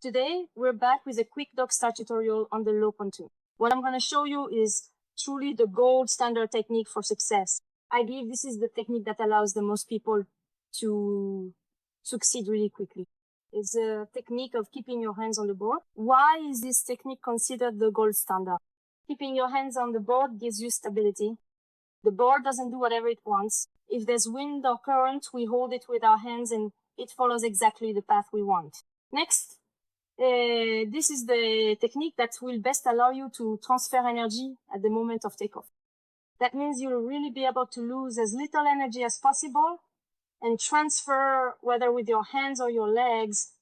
Today, we're back with a quick Dockstart tutorial on the low pontoon. What I'm going to show you is truly the gold standard technique for success. I believe this is the technique that allows the most people to succeed really quickly. It's a technique of keeping your hands on the board. Why is this technique considered the gold standard? Keeping your hands on the board gives you stability. The board doesn't do whatever it wants. If there's wind or current, we hold it with our hands and it follows exactly the path we want. Next, this is the technique that will best allow you to transfer energy at the moment of takeoff. That means you'll really be able to lose as little energy as possible and transfer, whether with your hands or your legs,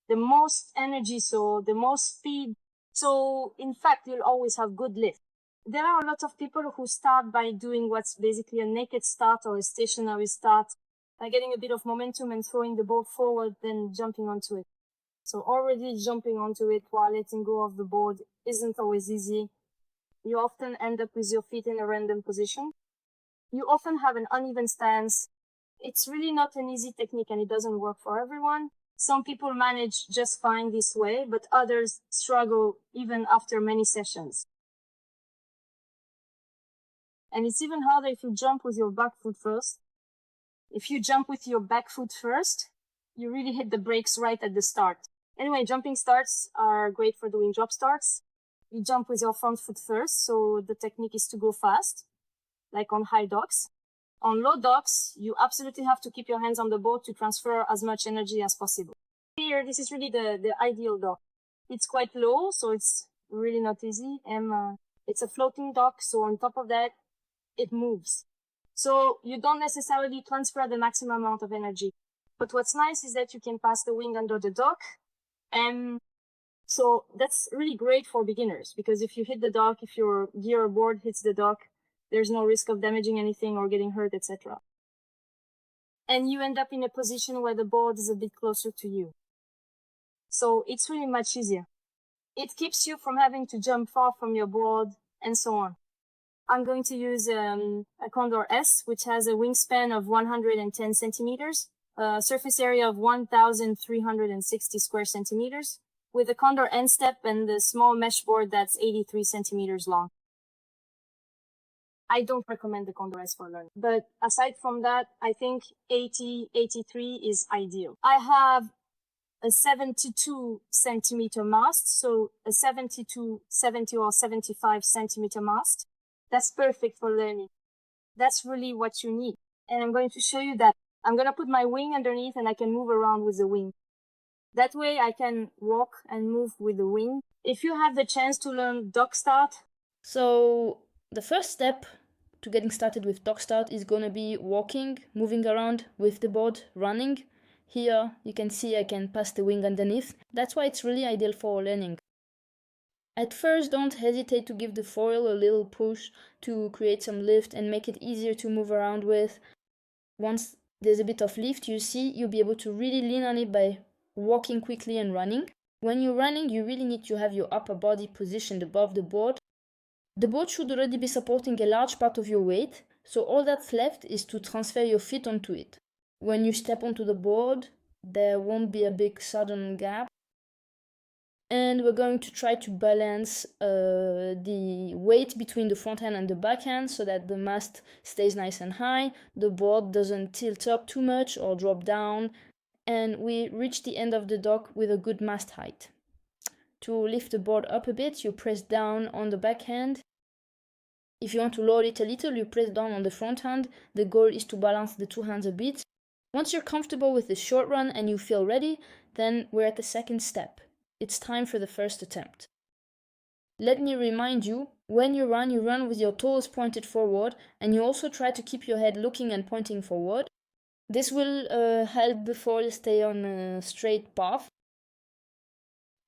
the most energy, so the most speed. So in fact, you'll always have good lift. There are a lot of people who start by doing what's basically a naked start or a stationary start, by getting a bit of momentum and throwing the board forward, then jumping onto it. So already jumping onto it while letting go of the board isn't always easy. You often end up with your feet in a random position. You often have an uneven stance. It's really not an easy technique and it doesn't work for everyone. Some people manage just fine this way, but others struggle even after many sessions. And it's even harder if you jump with your back foot first. If you jump with your back foot first, you really hit the brakes right at the start. Anyway, jumping starts are great for doing drop starts. You jump with your front foot first, so the technique is to go fast, like on high docks. On low docks, you absolutely have to keep your hands on the board to transfer as much energy as possible. Here, this is really the ideal dock. It's quite low, so it's really not easy. It's a floating dock, so on top of that, it moves. So you don't necessarily transfer the maximum amount of energy. But what's nice is that you can pass the wing under the dock. And so that's really great for beginners, because if you hit the dock, if your gear or board hits the dock, there's no risk of damaging anything or getting hurt, etc. And you end up in a position where the board is a bit closer to you. So it's really much easier. It keeps you from having to jump far from your board and so on. I'm going to use a CONDOR S, which has a wingspan of 110 centimeters, a surface area of 1,360 square centimeters, with a CONDOR N step and the small mesh board that's 83 centimeters long. I don't recommend the CONDOR S for learning, but aside from that, I think 83 is ideal. I have a 72 centimeter mast, so a 70 or 75 centimeter mast. That's perfect for learning. That's really what you need. And I'm going to show you that. I'm going to put my wing underneath and I can move around with the wing. That way I can walk and move with the wing. If you have the chance to learn Dockstart. So the first step to getting started with Dockstart is going to be walking, moving around with the board, running. Here you can see I can pass the wing underneath. That's why it's really ideal for learning. At first, don't hesitate to give the foil a little push to create some lift and make it easier to move around with. Once there's a bit of lift, you'll be able to really lean on it by walking quickly and running. When you're running, you really need to have your upper body positioned above the board. The board should already be supporting a large part of your weight, so all that's left is to transfer your feet onto it. When you step onto the board, there won't be a big sudden gap. And we're going to try to balance the weight between the front hand and the back hand so that the mast stays nice and high, the board doesn't tilt up too much or drop down, and we reach the end of the dock with a good mast height. To lift the board up a bit, you press down on the back hand. If you want to lower it a little, you press down on the front hand. The goal is to balance the two hands a bit. Once you're comfortable with the short run and you feel ready, then we're at the second step. It's time for the first attempt. Let me remind you, when you run with your toes pointed forward, and you also try to keep your head looking and pointing forward. This will help the foil stay on a straight path.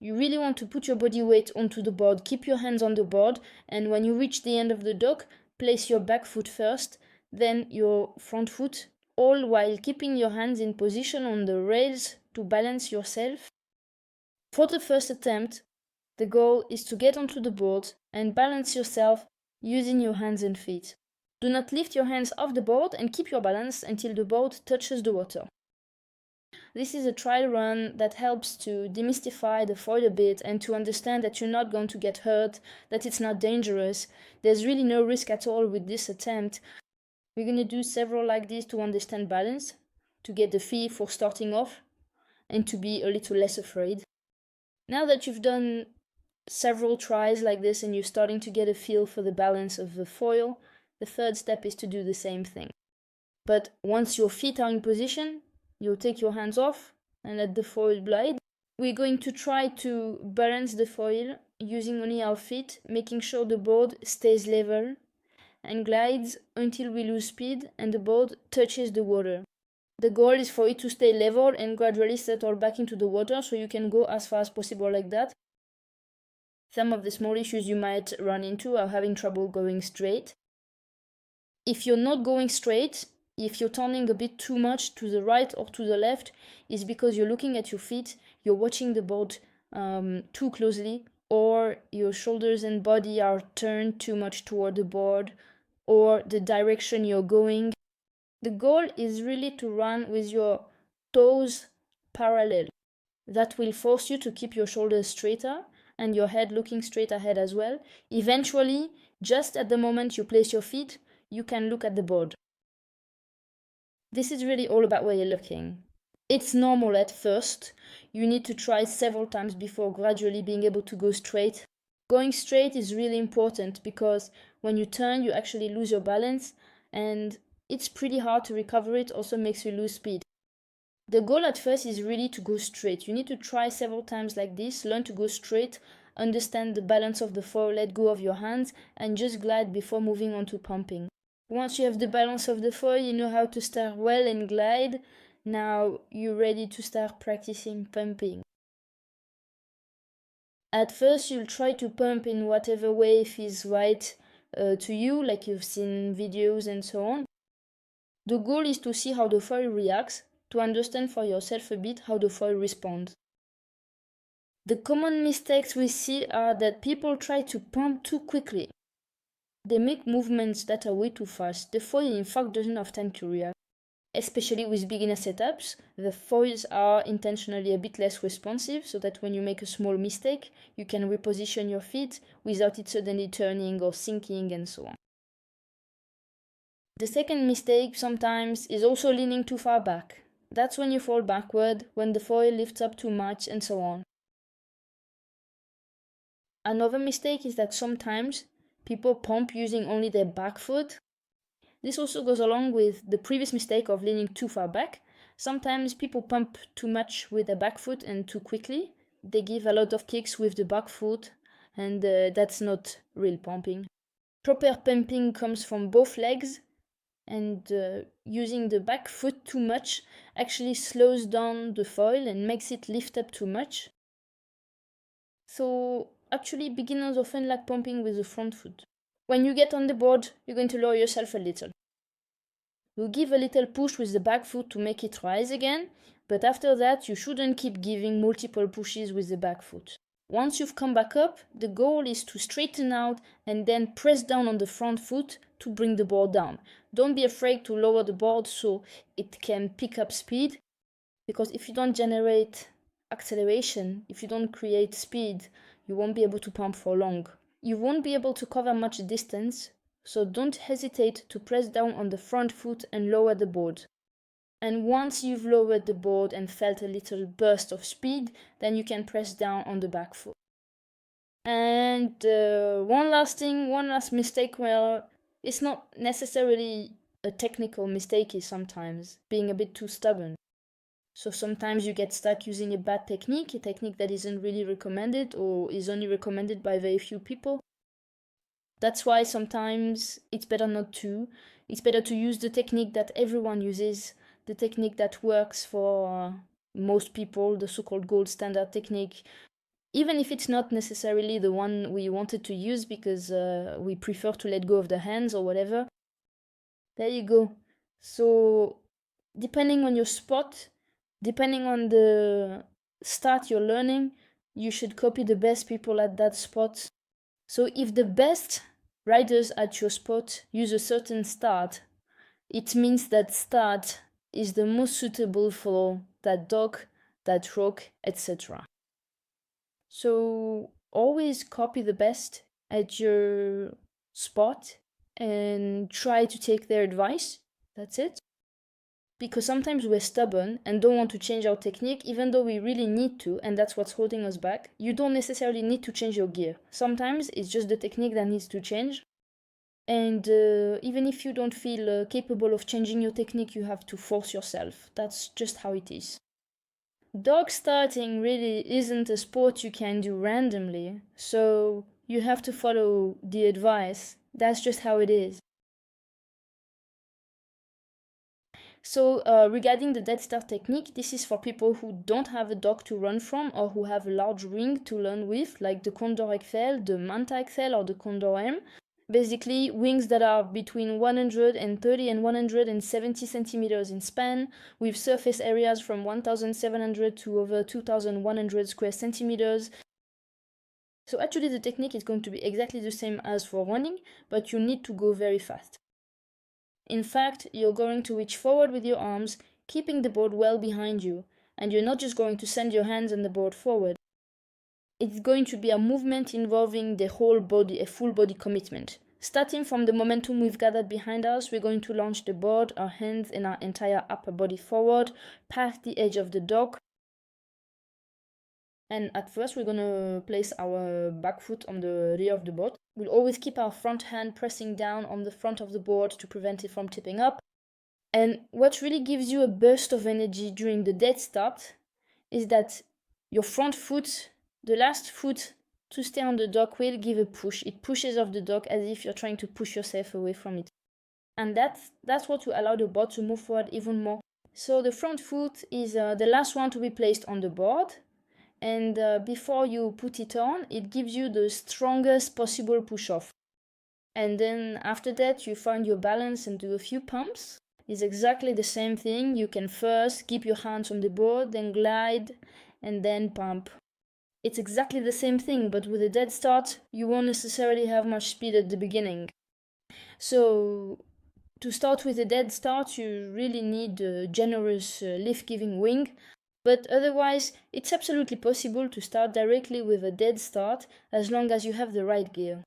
You really want to put your body weight onto the board, keep your hands on the board, and when you reach the end of the dock, place your back foot first, then your front foot, all while keeping your hands in position on the rails to balance yourself. For the first attempt, the goal is to get onto the board and balance yourself using your hands and feet. Do not lift your hands off the board and keep your balance until the board touches the water. This is a trial run that helps to demystify the foil a bit and to understand that you're not going to get hurt, that it's not dangerous. There's really no risk at all with this attempt. We're going to do several like this to understand balance, to get the feel for starting off, and to be a little less afraid. Now that you've done several tries like this and you're starting to get a feel for the balance of the foil, the third step is to do the same thing. But once your feet are in position, you'll take your hands off and let the foil glide. We're going to try to balance the foil using only our feet, making sure the board stays level and glides until we lose speed and the board touches the water. The goal is for it to stay level and gradually settle back into the water, so you can go as far as possible like that. Some of the small issues you might run into are having trouble going straight. If you're not going straight, if you're turning a bit too much to the right or to the left, it's because you're looking at your feet, you're watching the board too closely, or your shoulders and body are turned too much toward the board, or the direction you're going. The goal is really to run with your toes parallel. That will force you to keep your shoulders straighter and your head looking straight ahead as well. Eventually, just at the moment you place your feet, you can look at the board. This is really all about where you're looking. It's normal at first. You need to try several times before gradually being able to go straight. Going straight is really important because when you turn, you actually lose your balance, and it's pretty hard to recover it, also makes you lose speed. The goal at first is really to go straight. You need to try several times like this, learn to go straight, understand the balance of the foil, let go of your hands, and just glide before moving on to pumping. Once you have the balance of the foil, you know how to start well and glide. Now you're ready to start practicing pumping. At first, you'll try to pump in whatever way feels right to you, like you've seen videos and so on. The goal is to see how the foil reacts, to understand for yourself a bit how the foil responds. The common mistakes we see are that people try to pump too quickly. They make movements that are way too fast. The foil in fact doesn't have time to react. Especially with beginner setups, the foils are intentionally a bit less responsive so that when you make a small mistake, you can reposition your feet without it suddenly turning or sinking and so on. The second mistake sometimes is also leaning too far back. That's when you fall backward, when the foil lifts up too much and so on. Another mistake is that sometimes people pump using only their back foot. This also goes along with the previous mistake of leaning too far back. Sometimes people pump too much with their back foot and too quickly. They give a lot of kicks with the back foot, and that's not real pumping. Proper pumping comes from both legs, and using the back foot too much actually slows down the foil and makes it lift up too much. So actually beginners often lack pumping with the front foot. When you get on the board, you're going to lower yourself a little. You give a little push with the back foot to make it rise again, but after that you shouldn't keep giving multiple pushes with the back foot. Once you've come back up, the goal is to straighten out and then press down on the front foot to bring the board down. Don't be afraid to lower the board so it can pick up speed, because if you don't generate acceleration, if you don't create speed, you won't be able to pump for long. You won't be able to cover much distance, so don't hesitate to press down on the front foot and lower the board. And once you've lowered the board and felt a little burst of speed, then you can press down on the back foot. And one last mistake, well, it's not necessarily a technical mistake, is sometimes being a bit too stubborn. So sometimes you get stuck using a bad technique, a technique that isn't really recommended or is only recommended by very few people. That's why sometimes it's better not to. It's better to use the technique that everyone uses, the technique that works for most people, the so-called gold standard technique, even if it's not necessarily the one we wanted to use because we prefer to let go of the hands or whatever. There you go. So depending on your spot, depending on the start you're learning, you should copy the best people at that spot. So if the best riders at your spot use a certain start, it means that start is the most suitable for that dock, that rock, etc. So always copy the best at your spot and try to take their advice. That's it. Because sometimes we're stubborn and don't want to change our technique even though we really need to, and that's what's holding us back. You don't necessarily need to change your gear. Sometimes it's just the technique that needs to change. And even if you don't feel capable of changing your technique, you have to force yourself. That's just how it is. Dog starting really isn't a sport you can do randomly, so you have to follow the advice. That's just how it is. So regarding the dead start technique, this is for people who don't have a dog to run from or who have a large ring to learn with, like the CONDOR XL, the MANTA XL, or the CONDOR M. Basically, wings that are between 130 and 170 centimeters in span, with surface areas from 1,700 to over 2,100 square centimeters. So actually the technique is going to be exactly the same as for running, but you need to go very fast. In fact, you're going to reach forward with your arms, keeping the board well behind you, and you're not just going to send your hands and the board forward. It's going to be a movement involving the whole body, a full body commitment. Starting from the momentum we've gathered behind us, we're going to launch the board, our hands and our entire upper body forward, past the edge of the dock. And at first we're going to place our back foot on the rear of the board. We'll always keep our front hand pressing down on the front of the board to prevent it from tipping up. And what really gives you a burst of energy during the dead start is that your front foot, the last foot to stay on the dock, will give a push. It pushes off the dock as if you're trying to push yourself away from it. And that's what will allow the board to move forward even more. So the front foot is the last one to be placed on the board. And before you put it on, it gives you the strongest possible push-off. And then after that, you find your balance and do a few pumps. It's exactly the same thing. You can first keep your hands on the board, then glide, and then pump. It's exactly the same thing, but with a dead start, you won't necessarily have much speed at the beginning. So to start with a dead start, you really need a generous lift-giving wing. But otherwise, it's absolutely possible to start directly with a dead start as long as you have the right gear.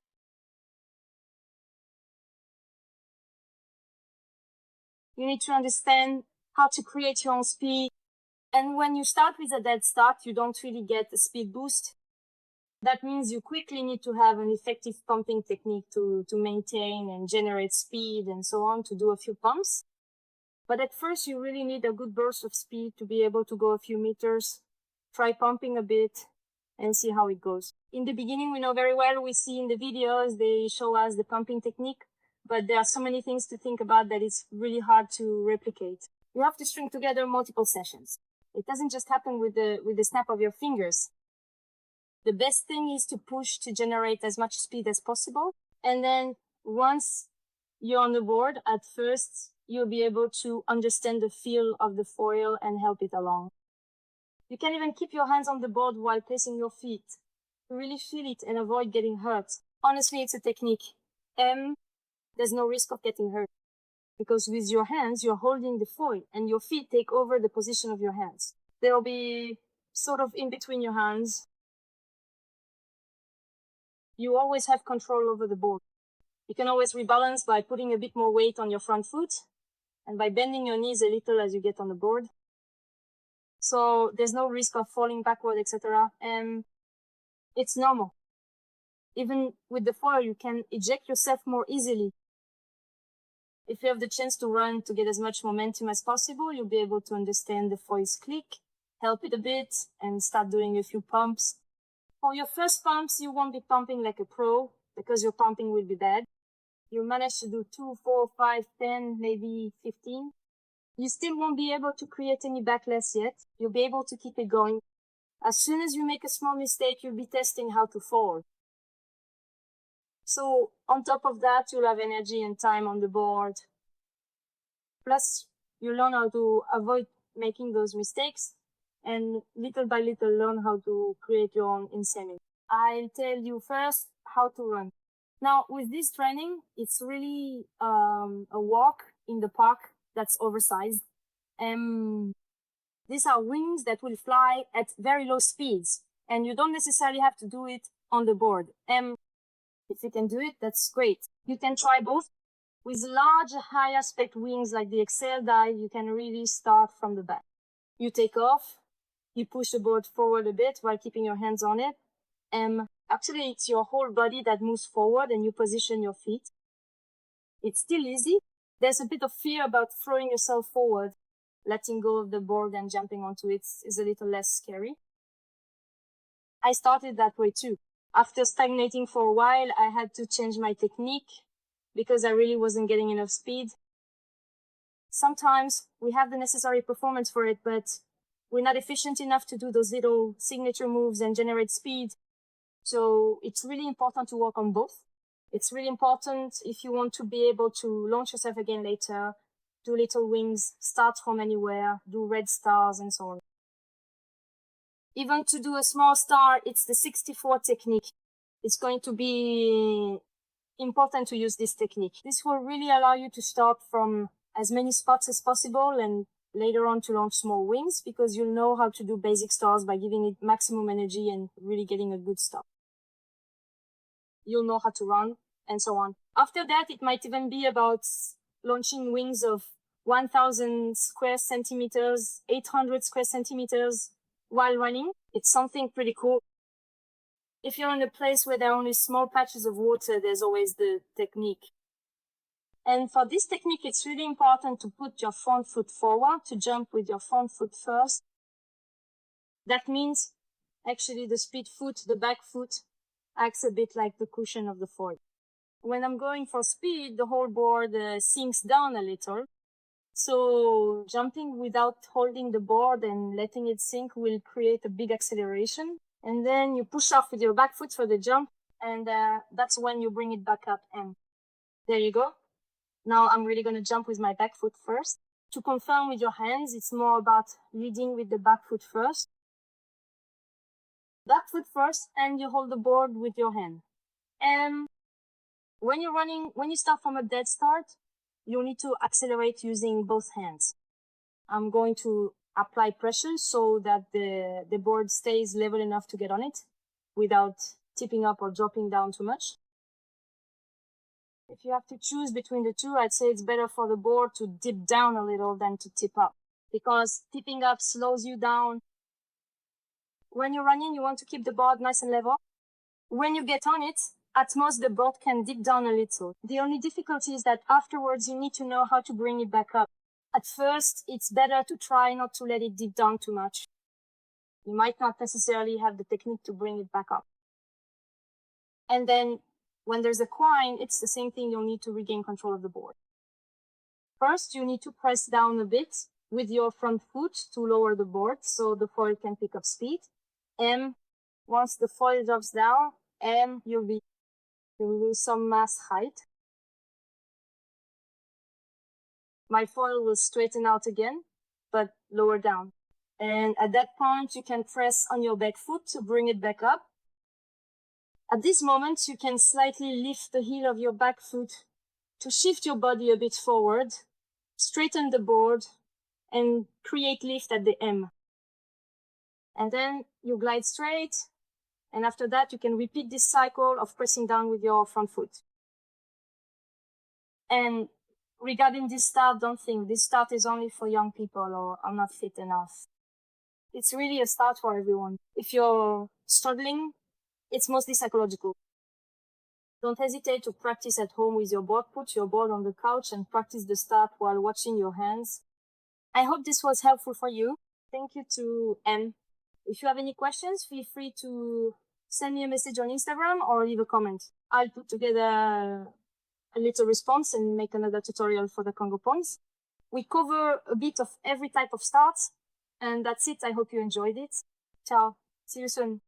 You need to understand how to create your own speed. And when you start with a dead start, you don't really get a speed boost. That means you quickly need to have an effective pumping technique to maintain and generate speed and so on, to do a few pumps. But at first, you really need a good burst of speed to be able to go a few meters, try pumping a bit, and see how it goes. In the beginning, we know very well, we see in the videos, they show us the pumping technique, but there are so many things to think about that it's really hard to replicate. You have to string together multiple sessions. It doesn't just happen with the snap of your fingers. The best thing is to push to generate as much speed as possible. And then once you're on the board, at first, you'll be able to understand the feel of the foil and help it along. You can even keep your hands on the board while placing your feet. To really feel it and avoid getting hurt. Honestly, it's a technique. There's no risk of getting hurt. Because with your hands, you're holding the foil and your feet take over the position of your hands. They'll be sort of in between your hands. You always have control over the board. You can always rebalance by putting a bit more weight on your front foot and by bending your knees a little as you get on the board. So there's no risk of falling backward, etc. And it's normal. Even with the foil, you can eject yourself more easily. If you have the chance to run to get as much momentum as possible, you'll be able to understand the foil's click, help it a bit, and start doing a few pumps. For your first pumps, you won't be pumping like a pro because your pumping will be bad. You'll manage to do 2, 4, 5, 10, maybe 15. You still won't be able to create any backlash yet. You'll be able to keep it going. As soon as you make a small mistake, you'll be testing how to fall. So on top of that, you'll have energy and time on the board. Plus, you learn how to avoid making those mistakes and little by little learn how to create your own insanity. I'll tell you first how to run. Now, with this training, it's really a walk in the park that's oversized. These are wings that will fly at very low speeds, and you don't necessarily have to do it on the board. If you can do it, that's great. You can try both. With large, high aspect wings like the XL dive, you can really start from the back. You take off, you push the board forward a bit while keeping your hands on it. Actually, it's your whole body that moves forward and you position your feet. It's still easy. There's a bit of fear about throwing yourself forward. Letting go of the board and jumping onto it is a little less scary. I started that way too. After stagnating for a while, I had to change my technique because I really wasn't getting enough speed. Sometimes we have the necessary performance for it, but we're not efficient enough to do those little signature moves and generate speed. So it's really important to work on both. It's really important if you want to be able to launch yourself again later, do little wings, start from anywhere, do red stars and so on. Even to do a small star, it's the 64 technique. It's going to be important to use this technique. This will really allow you to start from as many spots as possible and later on to launch small wings because you'll know how to do basic stars by giving it maximum energy and really getting a good start. You'll know how to run and so on. After that, it might even be about launching wings of 1000 square centimeters, 800 square centimeters while running. It's something pretty cool. If you're in a place where there are only small patches of water, there's always the technique. And for this technique, it's really important to put your front foot forward, to jump with your front foot first. That means actually the speed foot, the back foot, acts a bit like the cushion of the foil. When I'm going for speed, the whole board sinks down a little. So jumping without holding the board and letting it sink will create a big acceleration. And then you push off with your back foot for the jump. And that's when you bring it back up. And there you go. Now I'm really going to jump with my back foot first. To confirm with your hands, it's more about leading with the back foot first. Back foot first, and you hold the board with your hand. And when you start from a dead start, you need to accelerate using both hands. I'm going to apply pressure so that the board stays level enough to get on it without tipping up or dropping down too much. If you have to choose between the two, I'd say it's better for the board to dip down a little than to tip up because tipping up slows you down. When you're running, you want to keep the board nice and level. When you get on it, at most the board can dip down a little. The only difficulty is that afterwards you need to know how to bring it back up. At first, it's better to try not to let it dip down too much. You might not necessarily have the technique to bring it back up. And then when there's a climb, it's the same thing. You'll need to regain control of the board. First, you need to press down a bit with your front foot to lower the board so the foil can pick up speed. And once the foil drops down, you'll lose some mass height. My foil will straighten out again, but lower down. And at that point, you can press on your back foot to bring it back up. At this moment, you can slightly lift the heel of your back foot to shift your body a bit forward, straighten the board, and create lift at the M. And then you glide straight. And after that, you can repeat this cycle of pressing down with your front foot. And regarding this start, don't think this start is only for young people or I'm not fit enough. It's really a start for everyone. If you're struggling, it's mostly psychological. Don't hesitate to practice at home with your board. Put your board on the couch and practice the start while watching your hands. I hope this was helpful for you. Thank you to M. If you have any questions, feel free to send me a message on Instagram or leave a comment. I'll put together a little response and make another tutorial for the Congo points. We cover a bit of every type of start, and that's it. I hope you enjoyed it. Ciao. See you soon.